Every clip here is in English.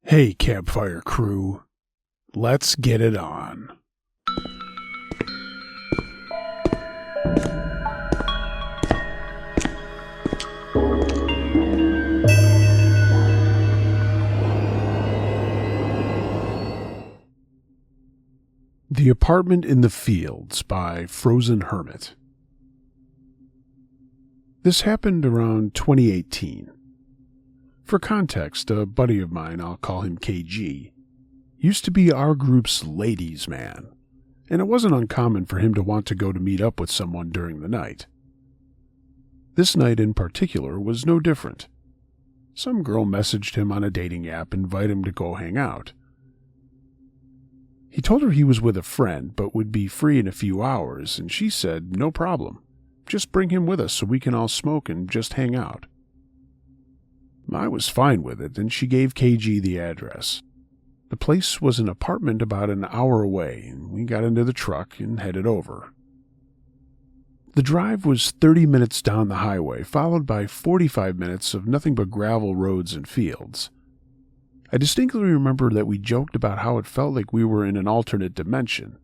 Hey, Campfire crew, let's get it on. The Apartment in the Fields by Frozen Hermit. This happened around 2018. For context, a buddy of mine, I'll call him KG, used to be our group's ladies' man, and it wasn't uncommon for him to want to go to meet up with someone during the night. This night in particular was no different. Some girl messaged him on a dating app and invited him to go hang out. He told her he was with a friend but would be free in a few hours, and she said, no problem. Just bring him with us so we can all smoke and just hang out. I was fine with it, and she gave KG the address. The place was an apartment about an hour away, and we got into the truck and headed over. The drive was 30 minutes down the highway, followed by 45 minutes of nothing but gravel roads and fields. I distinctly remember that we joked about how it felt like we were in an alternate dimension.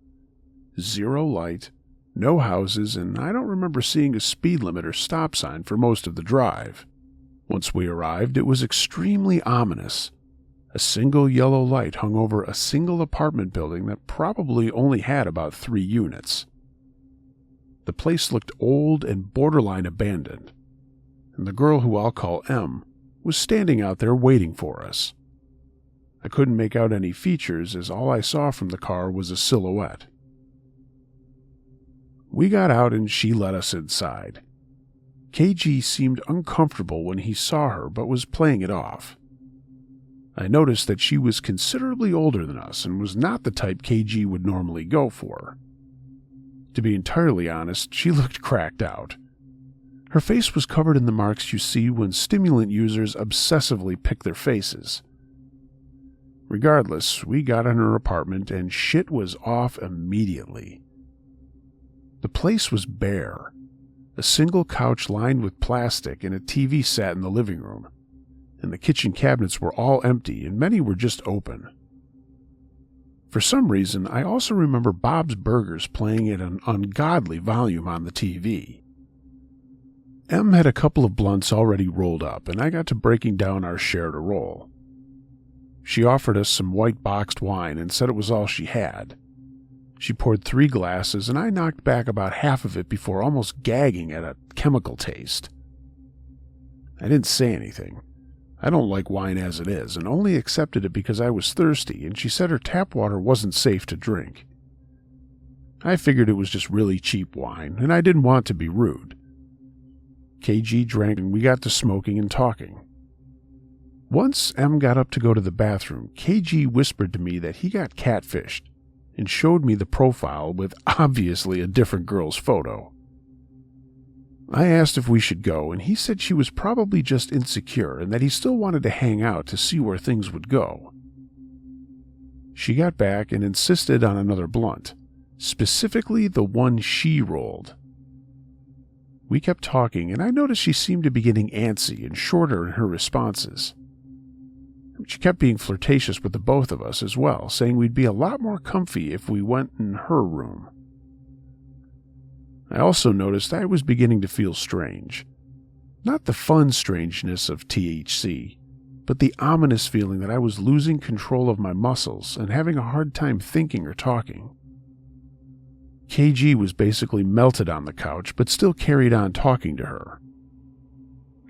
Zero light, no houses, and I don't remember seeing a speed limit or stop sign for most of the drive. Once we arrived, it was extremely ominous. A single yellow light hung over a single apartment building that probably only had about 3 units. The place looked old and borderline abandoned, and the girl who I'll call M was standing out there waiting for us. I couldn't make out any features, as all I saw from the car was a silhouette. We got out and she let us inside. KG seemed uncomfortable when he saw her, but was playing it off. I noticed that she was considerably older than us and was not the type KG would normally go for. To be entirely honest, she looked cracked out. Her face was covered in the marks you see when stimulant users obsessively pick their faces. Regardless, we got in her apartment and shit was off immediately. The place was bare. A single couch lined with plastic and a TV sat in the living room, and the kitchen cabinets were all empty and many were just open. For some reason, I also remember Bob's Burgers playing at an ungodly volume on the TV. M had a couple of blunts already rolled up, and I got to breaking down our share to roll. She offered us some white boxed wine and said it was all she had. She poured 3 glasses, and I knocked back about half of it before almost gagging at a chemical taste. I didn't say anything. I don't like wine as it is, and only accepted it because I was thirsty, and she said her tap water wasn't safe to drink. I figured it was just really cheap wine, and I didn't want to be rude. KG drank, and we got to smoking and talking. Once M got up to go to the bathroom, KG whispered to me that he got catfished, and showed me the profile with obviously a different girl's photo. I asked if we should go, and he said she was probably just insecure and that he still wanted to hang out to see where things would go. She got back and insisted on another blunt, specifically the one she rolled. We kept talking, and I noticed she seemed to be getting antsy and shorter in her responses. She kept being flirtatious with the both of us as well, saying we'd be a lot more comfy if we went in her room. I also noticed I was beginning to feel strange. Not the fun strangeness of THC, but the ominous feeling that I was losing control of my muscles and having a hard time thinking or talking. KG was basically melted on the couch, but still carried on talking to her.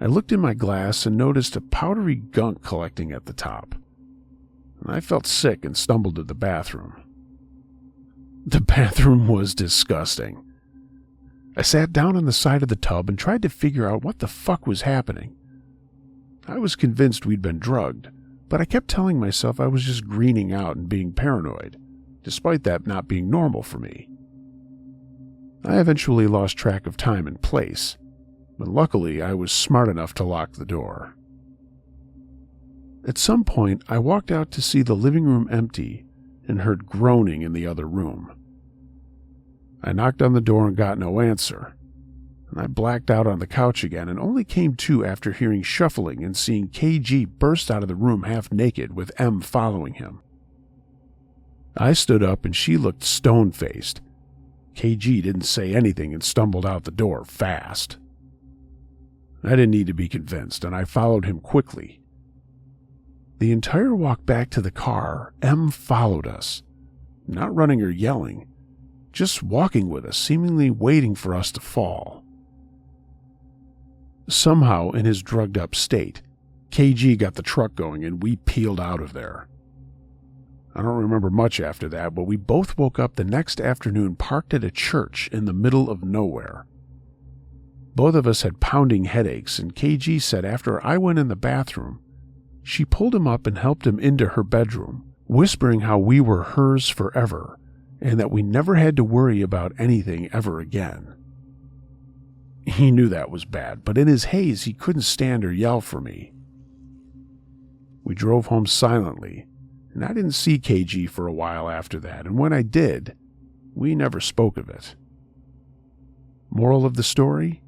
I looked in my glass and noticed a powdery gunk collecting at the top. I felt sick and stumbled to the bathroom. The bathroom was disgusting. I sat down on the side of the tub and tried to figure out what the fuck was happening. I was convinced we'd been drugged, but I kept telling myself I was just greening out and being paranoid, despite that not being normal for me. I eventually lost track of time and place, but luckily I was smart enough to lock the door. At some point, I walked out to see the living room empty and heard groaning in the other room. I knocked on the door and got no answer. and I blacked out on the couch again and only came to after hearing shuffling and seeing KG burst out of the room half naked with M following him. I stood up and she looked stone-faced. KG didn't say anything and stumbled out the door fast. I didn't need to be convinced, and I followed him quickly. The entire walk back to the car, M followed us, not running or yelling, just walking with us, seemingly waiting for us to fall. Somehow, in his drugged-up state, KG got the truck going and we peeled out of there. I don't remember much after that, but we both woke up the next afternoon parked at a church in the middle of nowhere. Both of us had pounding headaches, and KG said after I went in the bathroom, she pulled him up and helped him into her bedroom, whispering how we were hers forever and that we never had to worry about anything ever again. He knew that was bad, but in his haze he couldn't stand or yell for me. We drove home silently, and I didn't see KG for a while after that, and when I did, we never spoke of it. Moral of the story?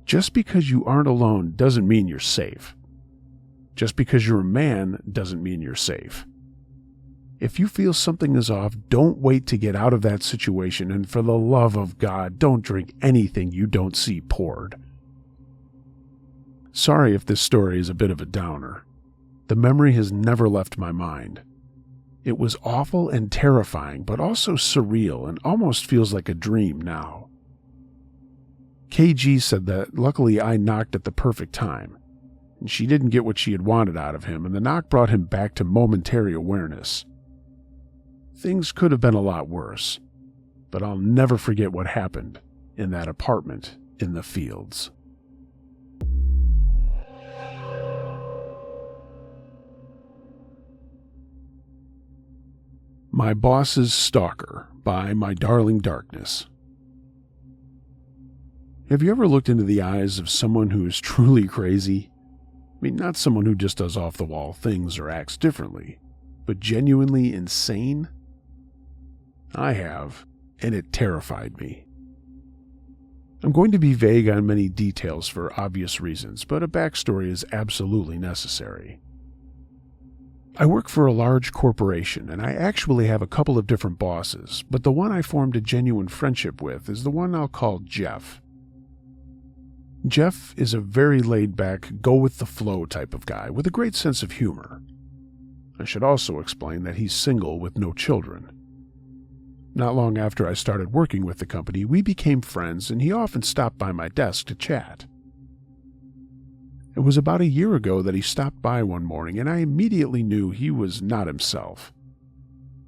Just because you aren't alone doesn't mean you're safe. Just because you're a man doesn't mean you're safe. If you feel something is off, don't wait to get out of that situation, and for the love of God, don't drink anything you don't see poured. Sorry if this story is a bit of a downer. The memory has never left my mind. It was awful and terrifying, but also surreal and almost feels like a dream now. KG said that luckily I knocked at the perfect time, and she didn't get what she had wanted out of him, and the knock brought him back to momentary awareness. Things could have been a lot worse, but I'll never forget what happened in that apartment in the fields. My Boss's Stalker by My Darling Darkness. Have you ever looked into the eyes of someone who is truly crazy? I mean, not someone who just does off-the-wall things or acts differently, but genuinely insane? I have, and it terrified me. I'm going to be vague on many details for obvious reasons, but a backstory is absolutely necessary. I work for a large corporation, and I actually have a couple of different bosses, but the one I formed a genuine friendship with is the one I'll call Jeff. Jeff is a very laid-back, go-with-the-flow type of guy with a great sense of humor. I should also explain that he's single with no children. Not long after I started working with the company, we became friends, and he often stopped by my desk to chat. It was about a year ago that he stopped by one morning, and I immediately knew he was not himself.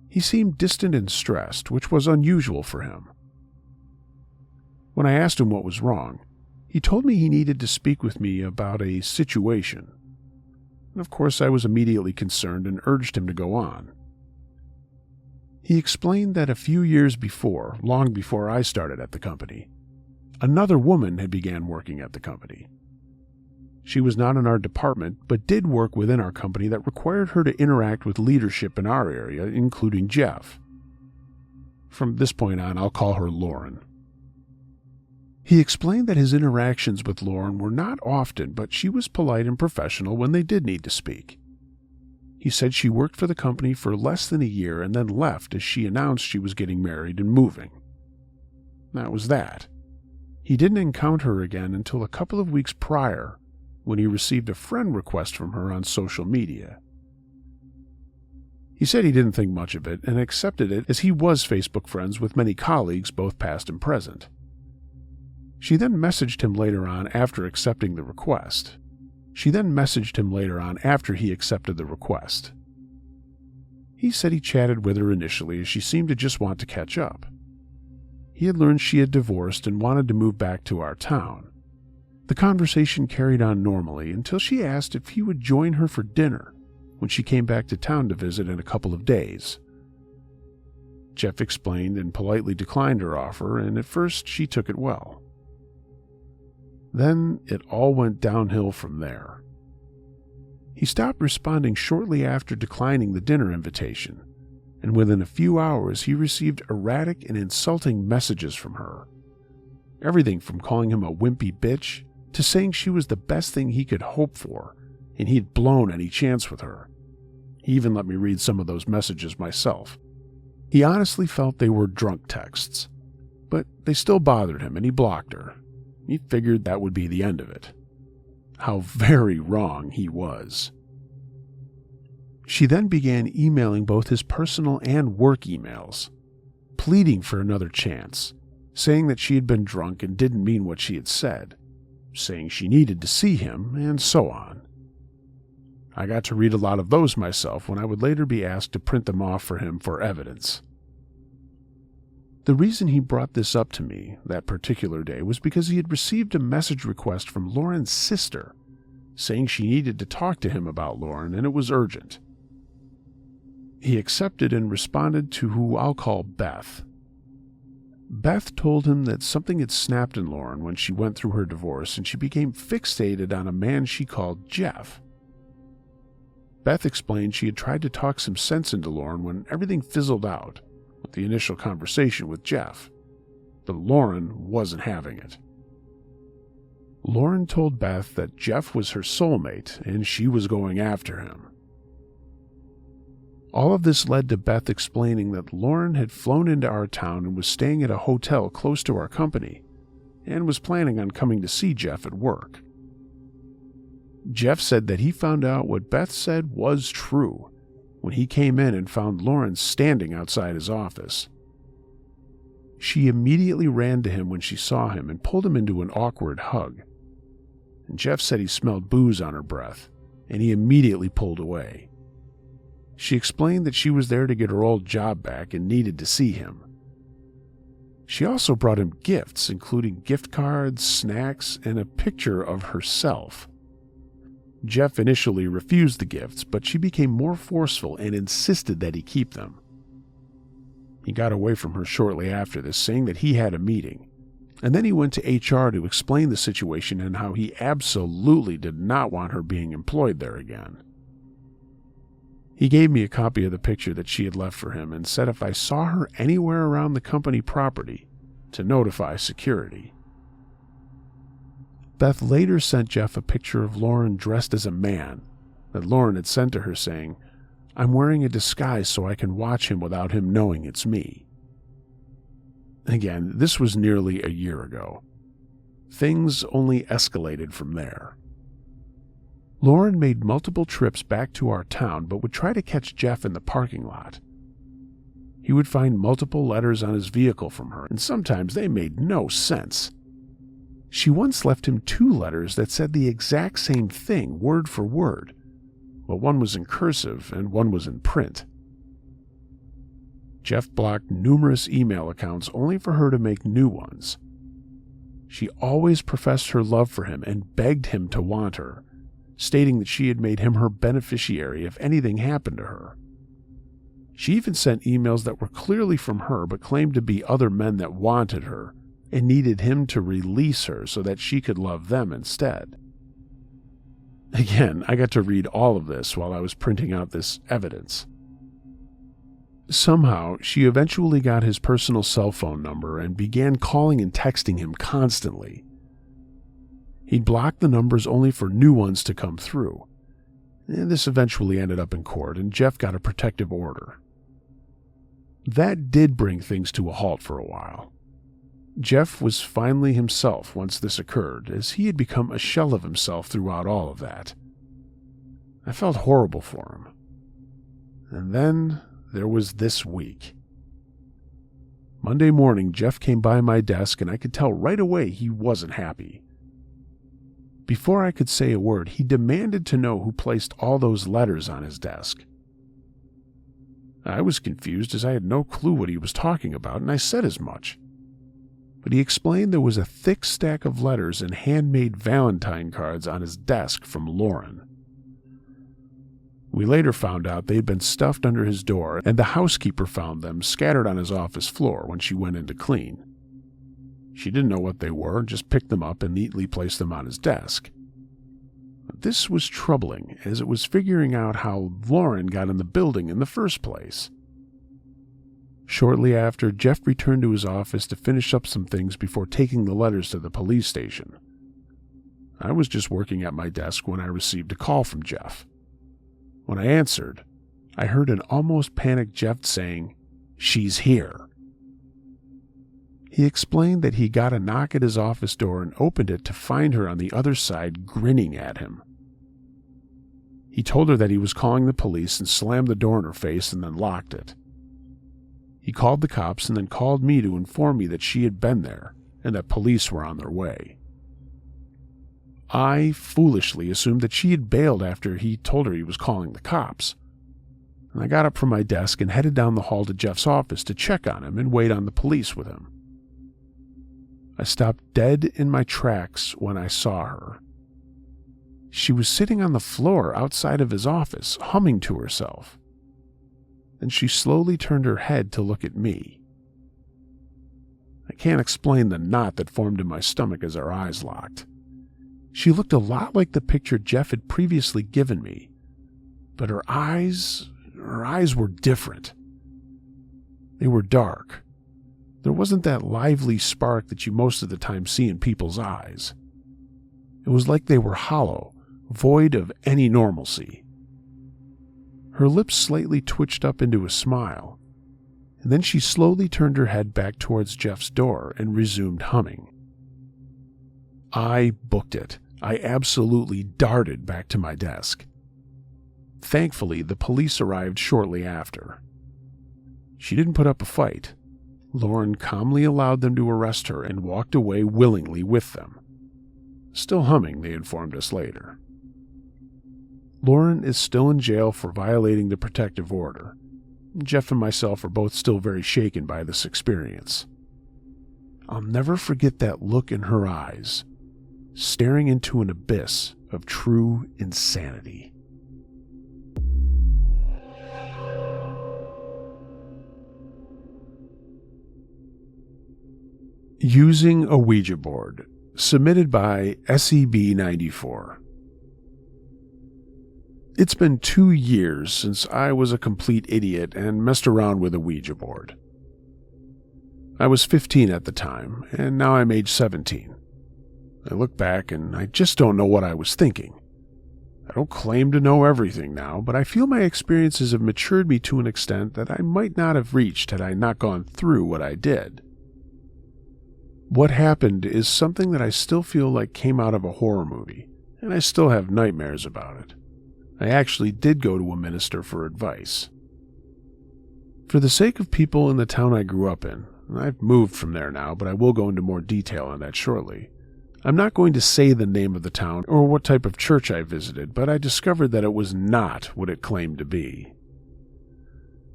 He seemed distant and stressed, which was unusual for him. When I asked him what was wrong, he told me he needed to speak with me about a situation. And of course, I was immediately concerned and urged him to go on. He explained that a few years before, long before I started at the company, another woman had began working at the company. She was not in our department, but did work within our company that required her to interact with leadership in our area, including Jeff. From this point on, I'll call her Lauren. He explained that his interactions with Lauren were not often, but she was polite and professional when they did need to speak. He said she worked for the company for less than a year and then left as she announced she was getting married and moving. That was that. He didn't encounter her again until a couple of weeks prior, when he received a friend request from her on social media. He said he didn't think much of it and accepted it as he was Facebook friends with many colleagues, both past and present. She then messaged him later on after accepting the request. He accepted the request. He said he chatted with her initially as she seemed to just want to catch up. He had learned she had divorced and wanted to move back to our town. The conversation carried on normally until she asked if he would join her for dinner when she came back to town to visit in a couple of days. Jeff explained and politely declined her offer, and at first she took it well. Then it all went downhill from there. He stopped responding shortly after declining the dinner invitation, and within a few hours he received erratic and insulting messages from her. Everything from calling him a wimpy bitch to saying she was the best thing he could hope for, and he'd blown any chance with her. He even let me read some of those messages myself. He honestly felt they were drunk texts, but they still bothered him and he blocked her. He figured that would be the end of it. How very wrong he was. She then began emailing both his personal and work emails, pleading for another chance, saying that she had been drunk and didn't mean what she had said, saying she needed to see him, and so on. I got to read a lot of those myself when I would later be asked to print them off for him for evidence. The reason he brought this up to me that particular day was because he had received a message request from Lauren's sister, saying she needed to talk to him about Lauren and it was urgent. He accepted and responded to who I'll call Beth. Beth told him that something had snapped in Lauren when she went through her divorce and she became fixated on a man she called Jeff. Beth explained she had tried to talk some sense into Lauren when everything fizzled out with the initial conversation with Jeff, but Lauren wasn't having it. Lauren told Beth that Jeff was her soulmate and she was going after him. All of this led to Beth explaining that Lauren had flown into our town and was staying at a hotel close to our company and was planning on coming to see Jeff at work. Jeff said that he found out what Beth said was true when he came in and found Lauren standing outside his office. She immediately ran to him when she saw him and pulled him into an awkward hug. And Jeff said he smelled booze on her breath, and he immediately pulled away. She explained that she was there to get her old job back and needed to see him. She also brought him gifts, including gift cards, snacks, and a picture of herself. Jeff initially refused the gifts, but she became more forceful and insisted that he keep them. He got away from her shortly after this, saying that he had a meeting, and then he went to HR to explain the situation and how he absolutely did not want her being employed there again. He gave me a copy of the picture that she had left for him and said if I saw her anywhere around the company property, to notify security. Beth later sent Jeff a picture of Lauren dressed as a man that Lauren had sent to her saying, "I'm wearing a disguise so I can watch him without him knowing it's me." Again, this was nearly a year ago. Things only escalated from there. Lauren made multiple trips back to our town but would try to catch Jeff in the parking lot. He would find multiple letters on his vehicle from her, and sometimes they made no sense. She once left him 2 letters that said the exact same thing, word for word, but one was in cursive and one was in print. Jeff blocked numerous email accounts only for her to make new ones. She always professed her love for him and begged him to want her, stating that she had made him her beneficiary if anything happened to her. She even sent emails that were clearly from her but claimed to be other men that wanted her and needed him to release her so that she could love them instead. Again, I got to read all of this while I was printing out this evidence. Somehow, she eventually got his personal cell phone number and began calling and texting him constantly. He'd blocked the numbers only for new ones to come through. And this eventually ended up in court, and Jeff got a protective order. That did bring things to a halt for a while. Jeff was finally himself once this occurred, as he had become a shell of himself throughout all of that. I felt horrible for him. And then there was this week. Monday morning, Jeff came by my desk, and I could tell right away he wasn't happy. Before I could say a word, he demanded to know who placed all those letters on his desk. I was confused as I had no clue what he was talking about, and I said as much. But he explained there was a thick stack of letters and handmade Valentine cards on his desk from Lauren. We later found out they had been stuffed under his door, and the housekeeper found them scattered on his office floor when she went in to clean. She didn't know what they were, just picked them up and neatly placed them on his desk. This was troubling, as it was figuring out how Lauren got in the building in the first place. Shortly after, Jeff returned to his office to finish up some things before taking the letters to the police station. I was just working at my desk when I received a call from Jeff. When I answered, I heard an almost panicked Jeff saying, "She's here." He explained that he got a knock at his office door and opened it to find her on the other side grinning at him. He told her that he was calling the police and slammed the door in her face and then locked it. He called the cops and then called me to inform me that she had been there and that police were on their way. I foolishly assumed that she had bailed after he told her he was calling the cops. And I got up from my desk and headed down the hall to Jeff's office to check on him and wait on the police with him. I stopped dead in my tracks when I saw her. She was sitting on the floor outside of his office, humming to herself. Then she slowly turned her head to look at me. I can't explain the knot that formed in my stomach as our eyes locked. She looked a lot like the picture Jeff had previously given me, but her eyes were different. They were dark. There wasn't that lively spark that you most of the time see in people's eyes. It was like they were hollow, void of any normalcy. Her lips slightly twitched up into a smile, and then she slowly turned her head back towards Jeff's door and resumed humming. I booked it. I absolutely darted back to my desk. Thankfully, the police arrived shortly after. She didn't put up a fight. Lauren calmly allowed them to arrest her and walked away willingly with them. Still humming, they informed us later. Lauren is still in jail for violating the protective order. Jeff and myself are both still very shaken by this experience. I'll never forget that look in her eyes, staring into an abyss of true insanity. Using a Ouija Board, submitted by SEB94. It's been 2 years since I was a complete idiot and messed around with a Ouija board. I was 15 at the time, and now I'm age 17. I look back and I just don't know what I was thinking. I don't claim to know everything now, but I feel my experiences have matured me to an extent that I might not have reached had I not gone through what I did. What happened is something that I still feel like came out of a horror movie, and I still have nightmares about it. I actually did go to a minister for advice. For the sake of people in the town I grew up in, I've moved from there now, but I will go into more detail on that shortly. I'm not going to say the name of the town or what type of church I visited, but I discovered that it was not what it claimed to be.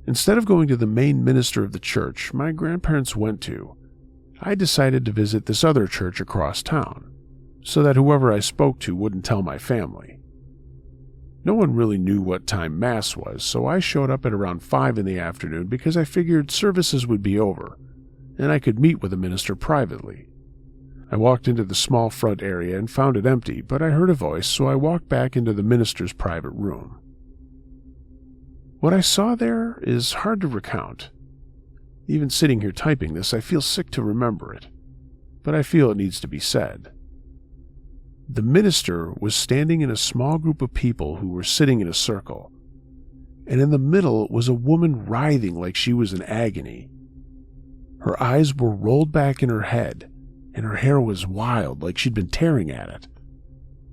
Instead of going to the main minister of the church my grandparents went to, I decided to visit this other church across town, so that whoever I spoke to wouldn't tell my family. No one really knew what time Mass was, so I showed up at around 5 in the afternoon because I figured services would be over, and I could meet with the minister privately. I walked into the small front area and found it empty, but I heard a voice, so I walked back into the minister's private room. What I saw there is hard to recount. Even sitting here typing this, I feel sick to remember it, but I feel it needs to be said. The minister was standing in a small group of people who were sitting in a circle, and in the middle was a woman writhing like she was in agony. Her eyes were rolled back in her head, and her hair was wild like she'd been tearing at it,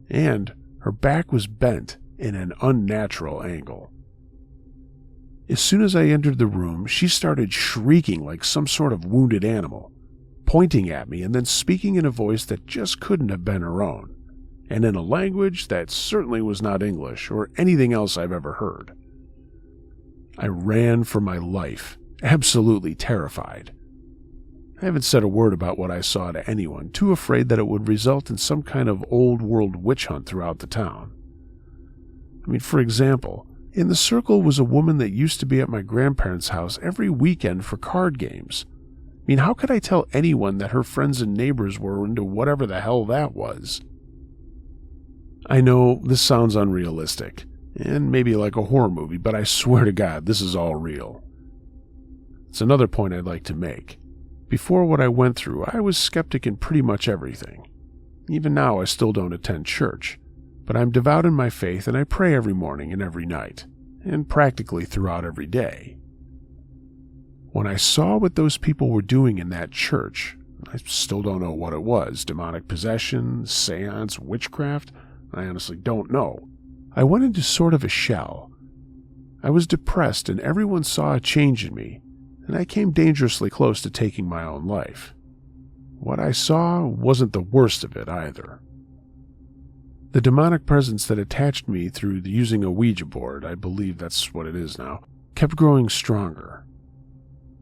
and her back was bent in an unnatural angle. As soon as I entered the room, she started shrieking like some sort of wounded animal, pointing at me and then speaking in a voice that just couldn't have been her own, and in a language that certainly was not English or anything else I've ever heard. I ran for my life, absolutely terrified. I haven't said a word about what I saw to anyone, too afraid that it would result in some kind of old world witch hunt throughout the town. For example, in the circle was a woman that used to be at my grandparents' house every weekend for card games. How could I tell anyone that her friends and neighbors were into whatever the hell that was? I know this sounds unrealistic, and maybe like a horror movie, but I swear to God, this is all real. It's another point I'd like to make. Before what I went through, I was skeptic in pretty much everything. Even now, I still don't attend church, but I'm devout in my faith and I pray every morning and every night, and practically throughout every day. When I saw what those people were doing in that church, I still don't know what it was, demonic possession, seance, witchcraft, I honestly don't know. I went into sort of a shell. I was depressed and everyone saw a change in me, and I came dangerously close to taking my own life. What I saw wasn't the worst of it either. The demonic presence that attached me through using a Ouija board, I believe that's what it is now, kept growing stronger.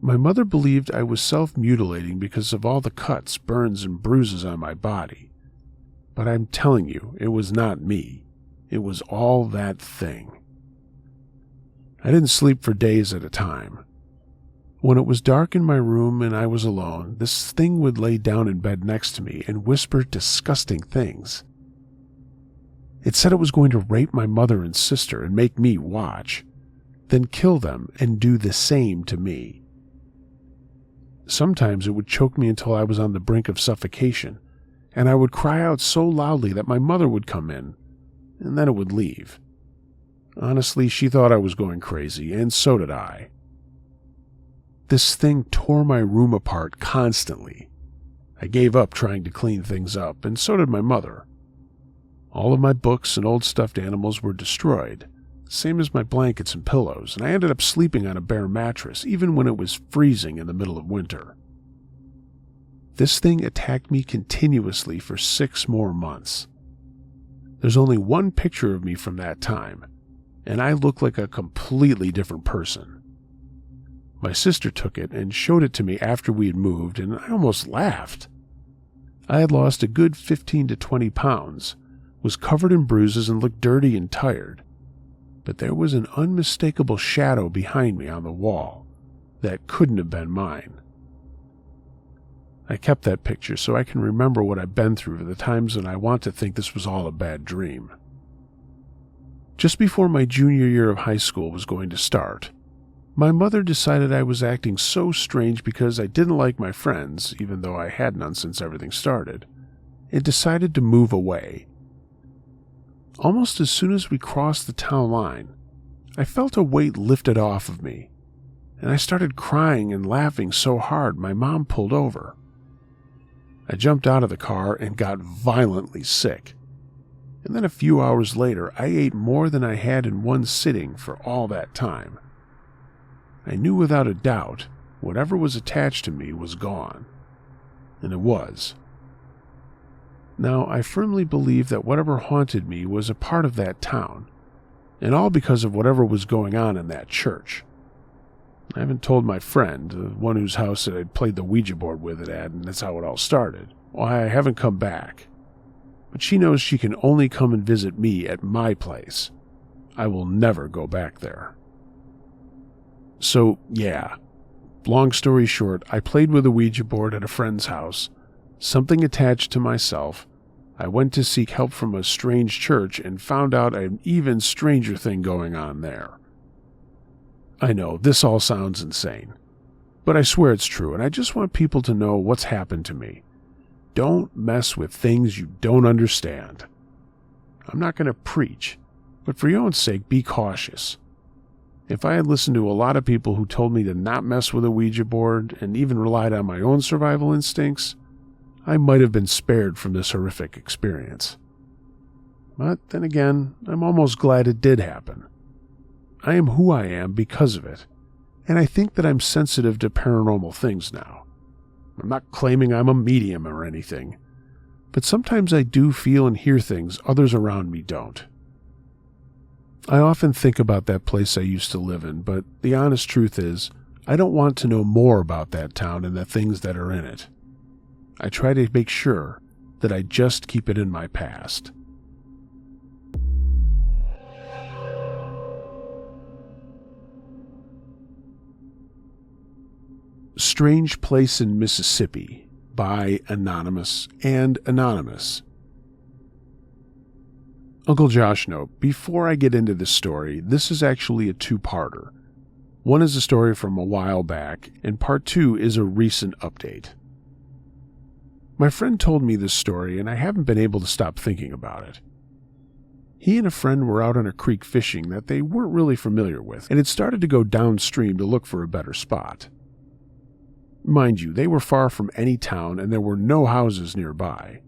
My mother believed I was self-mutilating because of all the cuts, burns, and bruises on my body. But I'm telling you, it was not me. It was all that thing. I didn't sleep for days at a time. When it was dark in my room and I was alone, this thing would lay down in bed next to me and whisper disgusting things. It said it was going to rape my mother and sister and make me watch, then kill them and do the same to me. Sometimes it would choke me until I was on the brink of suffocation, and I would cry out so loudly that my mother would come in, and then it would leave. Honestly, she thought I was going crazy, and so did I. This thing tore my room apart constantly. I gave up trying to clean things up, and so did my mother. All of my books and old stuffed animals were destroyed, same as my blankets and pillows, and I ended up sleeping on a bare mattress even when it was freezing in the middle of winter. This thing attacked me continuously for 6 more months. There's only one picture of me from that time, and I look like a completely different person. My sister took it and showed it to me after we had moved, and I almost laughed. I had lost a good 15 to 20 pounds, was covered in bruises and looked dirty and tired, but there was an unmistakable shadow behind me on the wall that couldn't have been mine. I kept that picture so I can remember what I've been through for the times when I want to think this was all a bad dream. Just before my junior year of high school was going to start, my mother decided I was acting so strange because I didn't like my friends, even though I had none since everything started, and decided to move away. Almost as soon as we crossed the town line, I felt a weight lifted off of me, and I started crying and laughing so hard my mom pulled over. I jumped out of the car and got violently sick, and then a few hours later I ate more than I had in one sitting for all that time. I knew without a doubt whatever was attached to me was gone, and it was. Now, I firmly believe that whatever haunted me was a part of that town, and all because of whatever was going on in that church. I haven't told my friend, the one whose house I played the Ouija board with it at, and that's how it all started, why I haven't come back. But she knows she can only come and visit me at my place. I will never go back there. So, yeah. Long story short, I played with a Ouija board at a friend's house. Something attached to myself. I went to seek help from a strange church and found out an even stranger thing going on there. I know, this all sounds insane, but I swear it's true, and I just want people to know what's happened to me. Don't mess with things you don't understand. I'm not going to preach, but for your own sake, be cautious. If I had listened to a lot of people who told me to not mess with a Ouija board and even relied on my own survival instincts, I might have been spared from this horrific experience. But then again, I'm almost glad it did happen. I am who I am because of it, and I think that I'm sensitive to paranormal things now. I'm not claiming I'm a medium or anything, but sometimes I do feel and hear things others around me don't. I often think about that place I used to live in, but the honest truth is, I don't want to know more about that town and the things that are in it. I try to make sure that I just keep it in my past. Strange Place in Mississippi by Anonymous and Anonymous. Uncle Josh note, before I get into this story, this is actually a 2-parter. One is a story from a while back, and part 2 is a recent update. My friend told me this story, and I haven't been able to stop thinking about it. He and a friend were out on a creek fishing that they weren't really familiar with, and had started to go downstream to look for a better spot. Mind you, they were far from any town, and there were no houses nearby.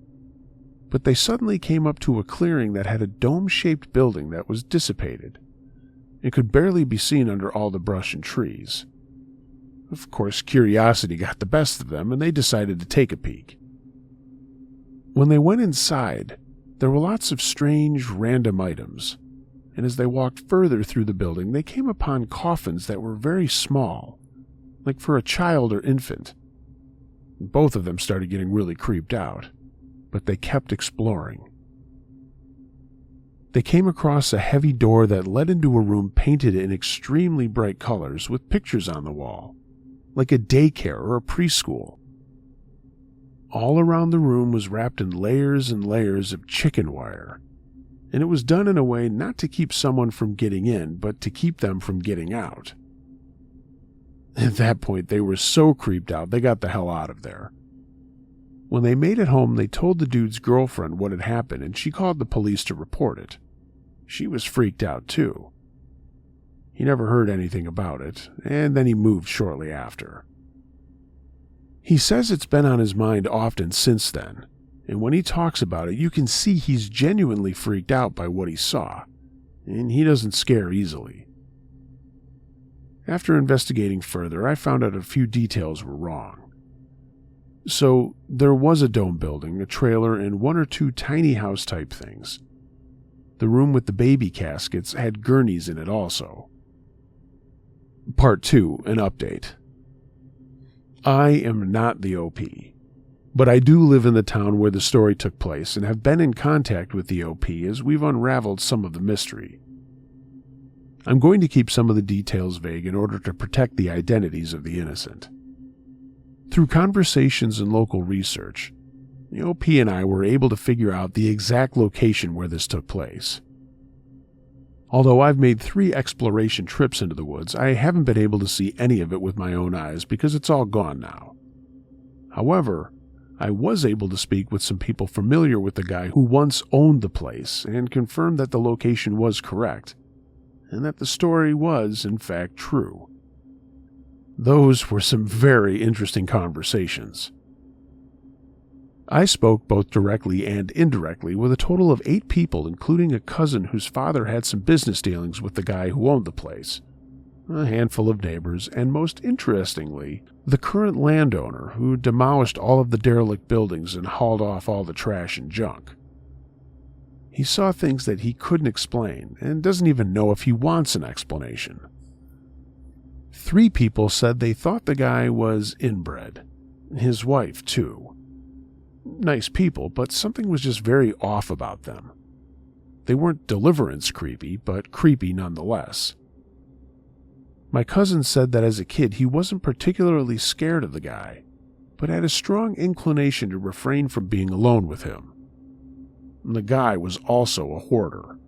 But they suddenly came up to a clearing that had a dome-shaped building that was dissipated. It could barely be seen under all the brush and trees. Of course, curiosity got the best of them, and they decided to take a peek. When they went inside, there were lots of strange, random items, and as they walked further through the building, they came upon coffins that were very small, like for a child or infant. Both of them started getting really creeped out, but they kept exploring. They came across a heavy door that led into a room painted in extremely bright colors with pictures on the wall, like a daycare or a preschool. All around the room was wrapped in layers and layers of chicken wire, and it was done in a way not to keep someone from getting in, but to keep them from getting out. At that point, they were so creeped out, they got the hell out of there. When they made it home, they told the dude's girlfriend what had happened, and she called the police to report it. She was freaked out, too. He never heard anything about it, and then he moved shortly after. He says it's been on his mind often since then, and when he talks about it, you can see he's genuinely freaked out by what he saw, and he doesn't scare easily. After investigating further, I found out a few details were wrong. So, there was a dome building, a trailer, and 1 or 2 tiny house-type things. The room with the baby caskets had gurneys in it also. Part 2, an update. I am not the OP, but I do live in the town where the story took place and have been in contact with the OP as we've unraveled some of the mystery. I'm going to keep some of the details vague in order to protect the identities of the innocent. Through conversations and local research, the OP and I were able to figure out the exact location where this took place. Although I've made 3 exploration trips into the woods, I haven't been able to see any of it with my own eyes because it's all gone now. However, I was able to speak with some people familiar with the guy who once owned the place and confirmed that the location was correct, and that the story was, in fact, true. Those were some very interesting conversations. I spoke both directly and indirectly with a total of 8 people, including a cousin whose father had some business dealings with the guy who owned the place, a handful of neighbors, and most interestingly, the current landowner who demolished all of the derelict buildings and hauled off all the trash and junk. He saw things that he couldn't explain and doesn't even know if he wants an explanation. 3 people said they thought the guy was inbred. His wife, too. Nice people, but something was just very off about them. They weren't deliverance creepy, but creepy nonetheless. My cousin said that as a kid he wasn't particularly scared of the guy, but had a strong inclination to refrain from being alone with him. The guy was also a hoarder,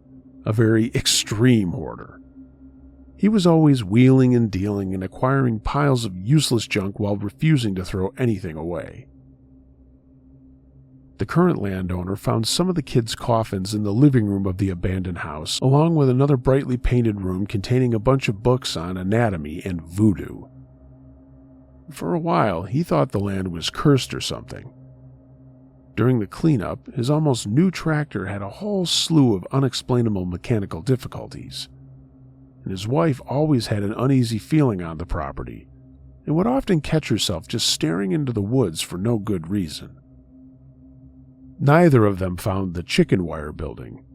a very extreme hoarder. He was always wheeling and dealing and acquiring piles of useless junk while refusing to throw anything away. The current landowner found some of the kids' coffins in the living room of the abandoned house, along with another brightly painted room containing a bunch of books on anatomy and voodoo. For a while, he thought the land was cursed or something. During the cleanup, his almost new tractor had a whole slew of unexplainable mechanical difficulties, and his wife always had an uneasy feeling on the property, and would often catch herself just staring into the woods for no good reason. Neither of them found the chicken wire building,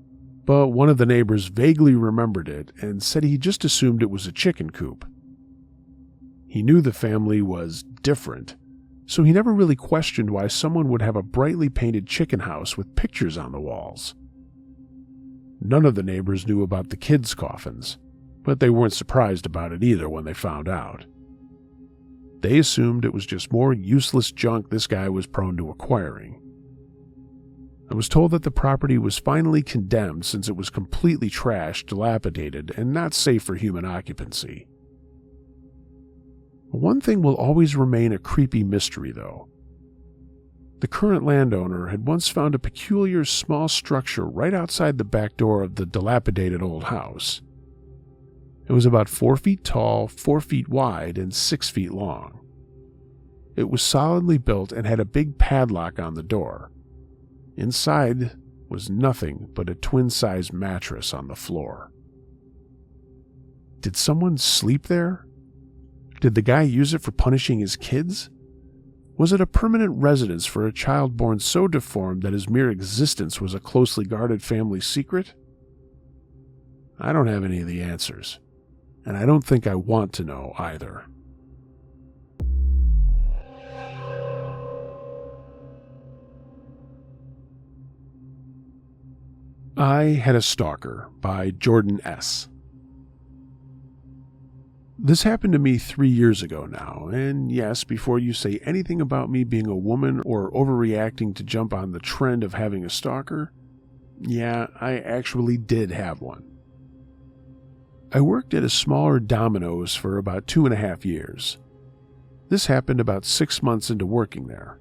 but one of the neighbors vaguely remembered it and said he just assumed it was a chicken coop. He knew the family was different, so he never really questioned why someone would have a brightly painted chicken house with pictures on the walls. None of the neighbors knew about the kids' coffins, but they weren't surprised about it either when they found out. They assumed it was just more useless junk this guy was prone to acquiring. I was told that the property was finally condemned since it was completely trashed, dilapidated, and not safe for human occupancy. One thing will always remain a creepy mystery, though. The current landowner had once found a peculiar small structure right outside the back door of the dilapidated old house. It was about 4 feet tall, 4 feet wide, and 6 feet long. It was solidly built and had a big padlock on the door. Inside was nothing but a twin-size mattress on the floor. Did someone sleep there? Did the guy use it for punishing his kids? Was it a permanent residence for a child born so deformed that his mere existence was a closely guarded family secret? I don't have any of the answers, and I don't think I want to know either. I Had a Stalker by Jordan S. This happened to me 3 years ago now, and yes, before you say anything about me being a woman or overreacting to jump on the trend of having a stalker, yeah, I actually did have one. I worked at a smaller Domino's for about 2.5 years. This happened about 6 months into working there.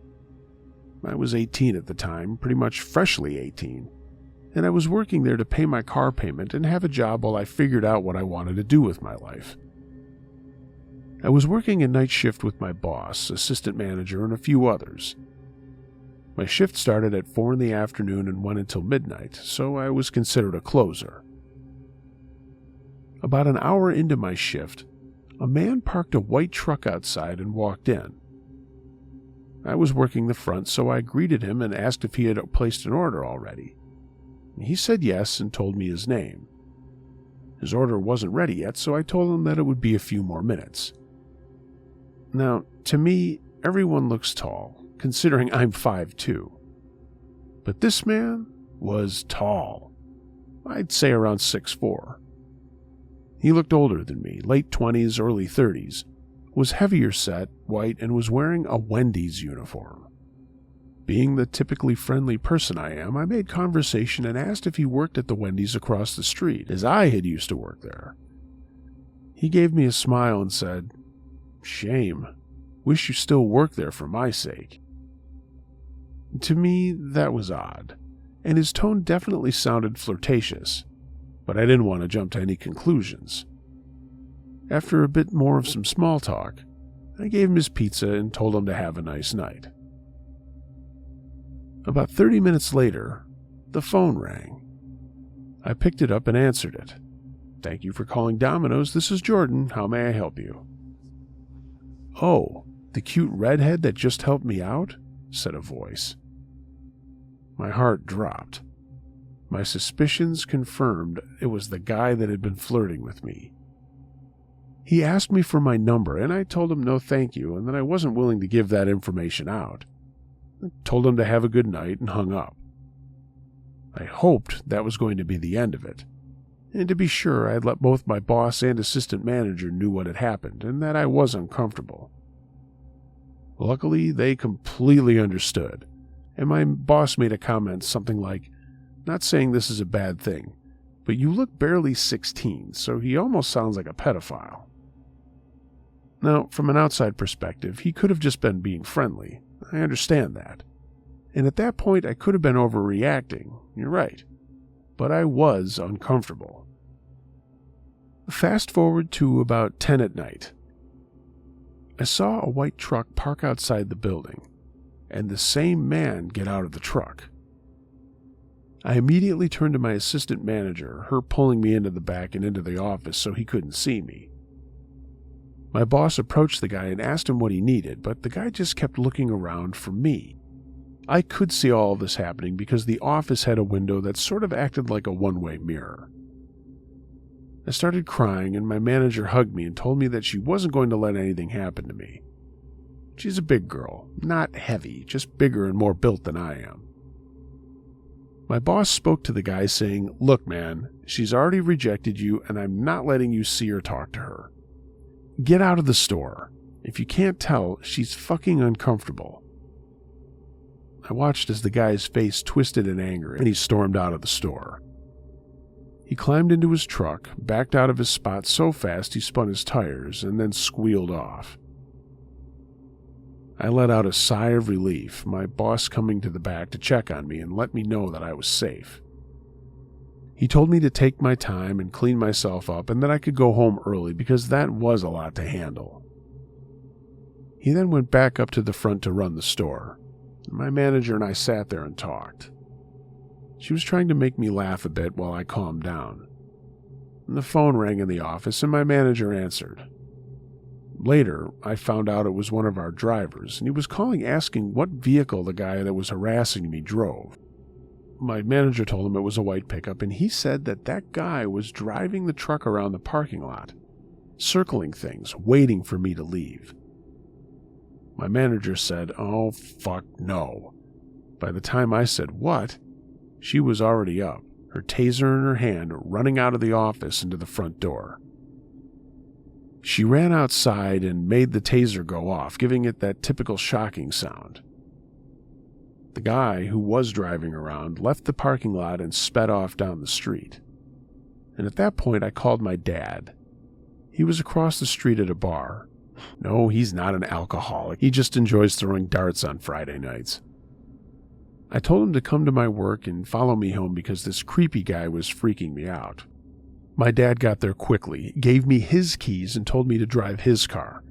I was 18 at the time, pretty much freshly 18, and I was working there to pay my car payment and have a job while I figured out what I wanted to do with my life. I was working a night shift with my boss, assistant manager, and a few others. My shift started at 4 in the afternoon and went until midnight, so I was considered a closer. About an hour into my shift, a man parked a white truck outside and walked in. I was working the front, so I greeted him and asked if he had placed an order already. He said yes and told me his name. His order wasn't ready yet, so I told him that it would be a few more minutes. Now, to me, everyone looks tall, considering I'm 5'2". But this man was tall. I'd say around 6'4". He looked older than me, late 20s, early 30s, was heavier set, white, and was wearing a Wendy's uniform. Being the typically friendly person I am, I made conversation and asked if he worked at the Wendy's across the street, as I had used to work there. He gave me a smile and said, "Shame. Wish you still worked there for my sake." To me, that was odd, and his tone definitely sounded flirtatious, but I didn't want to jump to any conclusions. After a bit more of some small talk, I gave him his pizza and told him to have a nice night. About 30 minutes later, the phone rang. I picked it up and answered it. "Thank you for calling Domino's. This is Jordan. How may I help you?" "Oh, the cute redhead that just helped me out?" said a voice. My heart dropped. My suspicions confirmed it was the guy that had been flirting with me. He asked me for my number, and I told him no thank you and that I wasn't willing to give that information out. I told him to have a good night and hung up. I hoped that was going to be the end of it, and to be sure I had let both my boss and assistant manager knew what had happened and that I was uncomfortable. Luckily, they completely understood, and my boss made a comment something like, "Not saying this is a bad thing, but you look barely 16, so he almost sounds like a pedophile." Now, from an outside perspective, he could have just been being friendly. I understand that. And at that point, I could have been overreacting. You're right. But I was uncomfortable. Fast forward to about 10 at night. I saw a white truck park outside the building, and the same man get out of the truck. I immediately turned to my assistant manager, her pulling me into the back and into the office so he couldn't see me. My boss approached the guy and asked him what he needed, but the guy just kept looking around for me. I could see all of this happening because the office had a window that sort of acted like a one-way mirror. I started crying, and my manager hugged me and told me that she wasn't going to let anything happen to me. She's a big girl, not heavy, just bigger and more built than I am. My boss spoke to the guy saying, "Look, man, she's already rejected you, and I'm not letting you see or talk to her. Get out of the store. If you can't tell, she's fucking uncomfortable." I watched as the guy's face twisted in anger, and he stormed out of the store. He climbed into his truck, backed out of his spot so fast he spun his tires, and then squealed off. I let out a sigh of relief, my boss coming to the back to check on me and let me know that I was safe. He told me to take my time and clean myself up and that I could go home early because that was a lot to handle. He then went back up to the front to run the store. My manager and I sat there and talked. She was trying to make me laugh a bit while I calmed down. And the phone rang in the office and my manager answered. Later, I found out it was one of our drivers, and he was calling asking what vehicle the guy that was harassing me drove. My manager told him it was a white pickup, and he said that that guy was driving the truck around the parking lot, circling things, waiting for me to leave. My manager said, "Oh, fuck no." By the time I said, "What?" she was already up, her taser in her hand, running out of the office into the front door. She ran outside and made the taser go off, giving it that typical shocking sound. The guy who was driving around left the parking lot and sped off down the street. And at that point, I called my dad. He was across the street at a bar. No, he's not an alcoholic. He just enjoys throwing darts on Friday nights. I told him to come to my work and follow me home because this creepy guy was freaking me out. My dad got there quickly, gave me his keys, and told me to drive his car.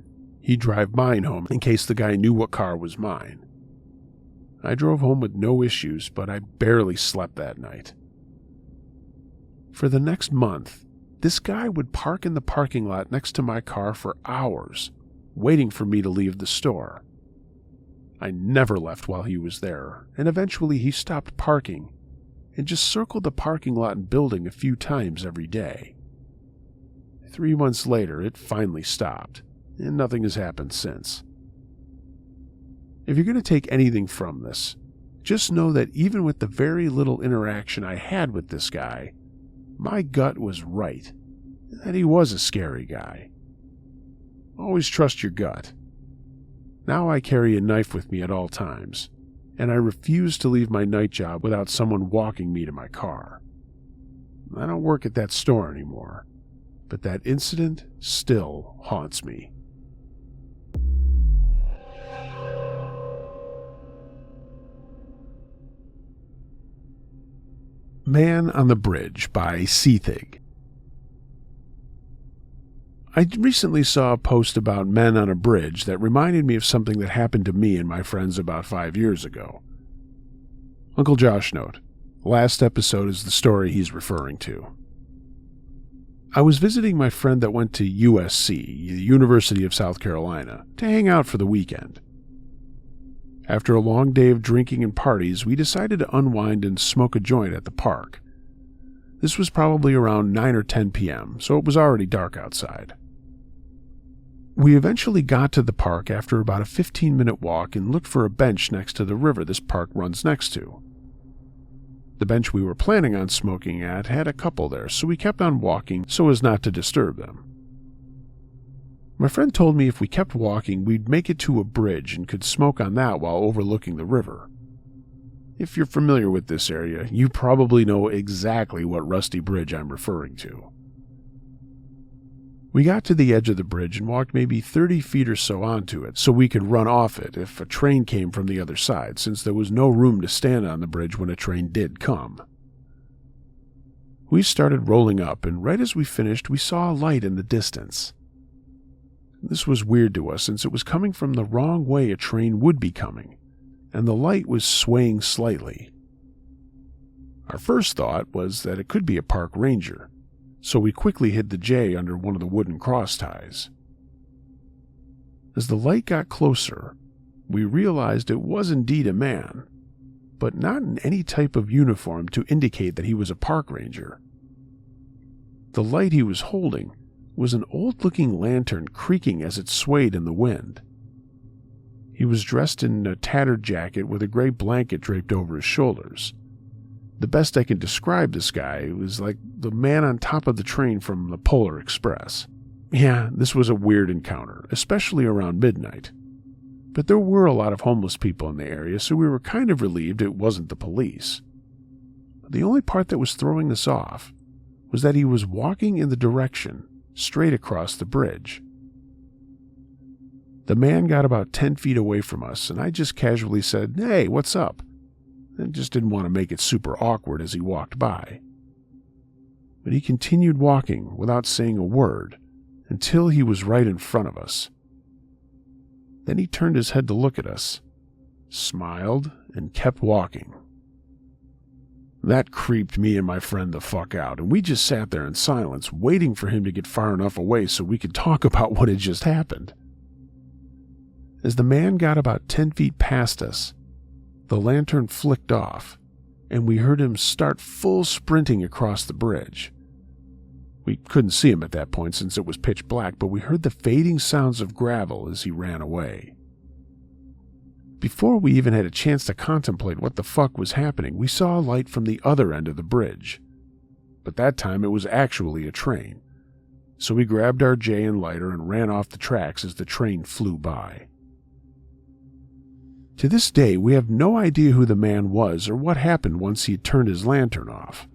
He'd drive mine home in case the guy knew what car was mine. I drove home with no issues, but I barely slept that night. For the next month, this guy would park in the parking lot next to my car for hours, waiting for me to leave the store. I never left while he was there, and eventually he stopped parking and just circled the parking lot and building a few times every day. 3 months later, it finally stopped, and nothing has happened since. If you're going to take anything from this, just know that even with the very little interaction I had with this guy, my gut was right, that he was a scary guy. Always trust your gut. Now I carry a knife with me at all times, and I refuse to leave my night job without someone walking me to my car. I don't work at that store anymore, but that incident still haunts me. Man on the Bridge by Seethig. I recently saw a post about men on a bridge that reminded me of something that happened to me and my friends about 5 years ago. Uncle Josh note: last episode is the story he's referring to. I was visiting my friend that went to USC, the University of South Carolina, to hang out for the weekend. After a long day of drinking and parties, we decided to unwind and smoke a joint at the park. This was probably around 9 or 10 p.m., so it was already dark outside. We eventually got to the park after about a 15-minute walk and looked for a bench next to the river this park runs next to. The bench we were planning on smoking at had a couple there, so we kept on walking so as not to disturb them. My friend told me if we kept walking, we'd make it to a bridge and could smoke on that while overlooking the river. If you're familiar with this area, you probably know exactly what rusty bridge I'm referring to. We got to the edge of the bridge and walked maybe 30 feet or so onto it so we could run off it if a train came from the other side, since there was no room to stand on the bridge when a train did come. We started rolling up, and right as we finished, we saw a light in the distance. This was weird to us since it was coming from the wrong way a train would be coming, and the light was swaying slightly. Our first thought was that it could be a park ranger, so we quickly hid the J under one of the wooden cross ties. As the light got closer, we realized it was indeed a man, but not in any type of uniform to indicate that he was a park ranger. The light he was holding was an old-looking lantern creaking as it swayed in the wind. He was dressed in a tattered jacket with a gray blanket draped over his shoulders. The best I can describe this guy was like the man on top of the train from the Polar Express. Yeah, this was a weird encounter, especially around midnight. But there were a lot of homeless people in the area, so we were kind of relieved it wasn't the police. The only part that was throwing us off was that he was walking in the direction straight across the bridge. The man got about 10 feet away from us, and I just casually said, "Hey, what's up?" And just didn't want to make it super awkward as he walked by. But he continued walking without saying a word until he was right in front of us. Then he turned his head to look at us, smiled, and kept walking. That creeped me and my friend the fuck out, and we just sat there in silence, waiting for him to get far enough away so we could talk about what had just happened. As the man got about 10 feet past us, the lantern flicked off, and we heard him start full sprinting across the bridge. We couldn't see him at that point since it was pitch black, but we heard the fading sounds of gravel as he ran away. Before we even had a chance to contemplate what the fuck was happening, we saw a light from the other end of the bridge. But that time it was actually a train. So we grabbed our J and lighter and ran off the tracks as the train flew by. To this day, we have no idea who the man was or what happened once he had turned his lantern off.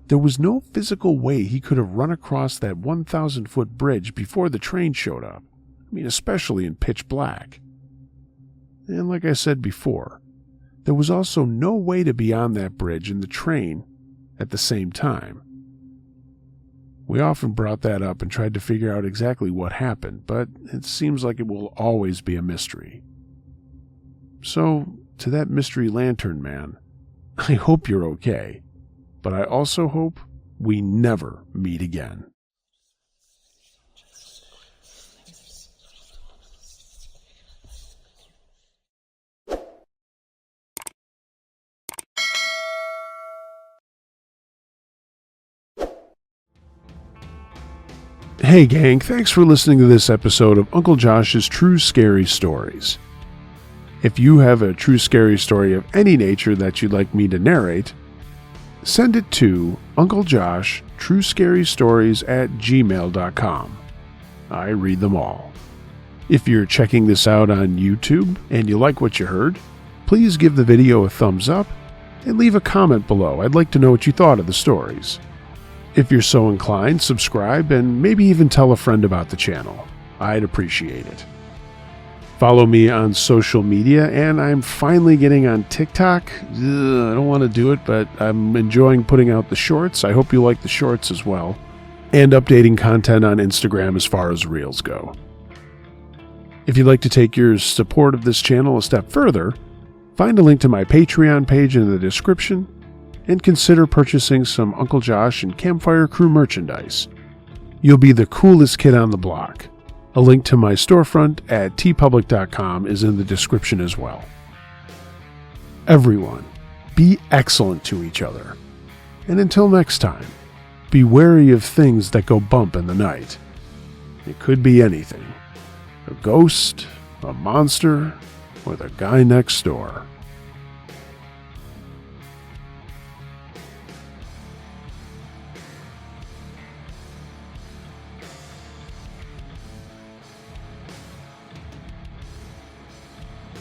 There was no physical way he could have run across that 1,000-foot bridge before the train showed up. I mean, especially in pitch black. And like I said before, there was also no way to be on that bridge and the train at the same time. We often brought that up and tried to figure out exactly what happened, but it seems like it will always be a mystery. So, to that mystery lantern man, I hope you're okay, but I also hope we never meet again. Hey gang, thanks for listening to this episode of Uncle Josh's True Scary Stories. If you have a true scary story of any nature that you'd like me to narrate, send it to UncleJoshTrueScaryStories@gmail.com. I read them all. If you're checking this out on YouTube and you like what you heard, please give the video a thumbs up and leave a comment below. I'd like to know what you thought of the stories. If you're so inclined, subscribe and maybe even tell a friend about the channel. I'd appreciate it. Follow me on social media, and I'm finally getting on TikTok. I don't want to do it, but I'm enjoying putting out the shorts. I hope you like the shorts as well. And updating content on Instagram as far as reels go. If you'd like to take your support of this channel a step further, find a link to my Patreon page in the description, and consider purchasing some Uncle Josh and Campfire Crew merchandise. You'll be the coolest kid on the block. A link to my storefront at tpublic.com is in the description as well. Everyone, be excellent to each other. And until next time, be wary of things that go bump in the night. It could be anything. A ghost, a monster, or the guy next door.